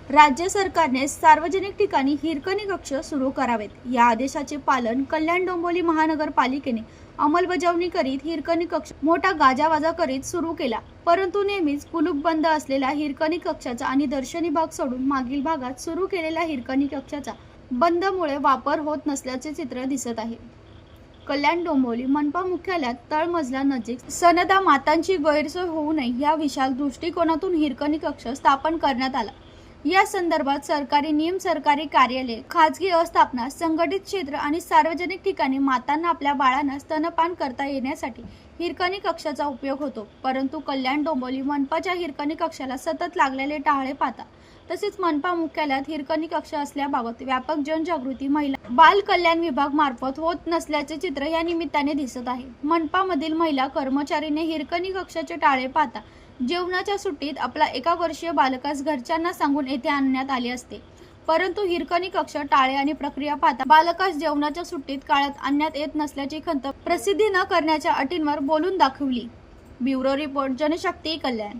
राज्य सरकारने सार्वजनिक ठिकाणी हिरकणी कक्ष सुरू करावेत. या आदेशाचे पालन कल्याण डोंबिवली महानगरपालिकेने अंमलबजावणी करीत हिरकणी कक्ष मोठा गाजावाजा करीत सुरू केला. परंतु नेहमीच कुलूप बंद असलेल्या हिरकणी कक्षाचा आणि दर्शनी भाग सोडून मागील भागात सुरू केलेल्या हिरकणी कक्षाचा बंदमुळे वापर होत नसल्याचे चित्र दिसत आहे. कल्याण डोंबिवली मनपा मुख्यालयात तळमजला नजीक सनदा मातांची गैरसोय होऊ नये या विशाल दृष्टिकोनातून हिरकणी कक्ष स्थापन करण्यात आला. या संदर्भात सरकारी नियम, सरकारी कार्यालय, खाजगी आस्थापना, संघटित क्षेत्र आणि सार्वजनिक ठिकाणी मातांना आपल्या बाळांना स्तनपान करता येण्यासाठी हिरकणी कक्षाचा उपयोग होतो. परंतु कल्याण डोंबिवली मनपाच्या हिरकणी कक्षाला सतत लागलेले टाळे पाहता तसेच मनपा मुख्यालयात हिरकणी कक्ष असल्याबाबत व्यापक जनजागृती महिला बाल कल्याण विभाग मार्फत होत नसल्याचे चित्र या निमित्ताने दिसत आहे. मनपामधील महिला कर्मचारीने हिरकणी कक्षाचे टाळे पाहता जेवणाच्या सुट्टीत आपला 1 वर्षीय बालकास घरच्यांना सांगून येथे आणण्यात आले असते. परंतु हिरकणी कक्ष टाळे आणि प्रक्रिया पाहता बालकास जेवणाच्या सुट्टीत काळात आणण्यात येत नसल्याची खंत प्रसिद्धी न करण्याच्या अटींवर बोलून दाखवली. ब्युरो रिपोर्ट, जनशक्ती, कल्याण.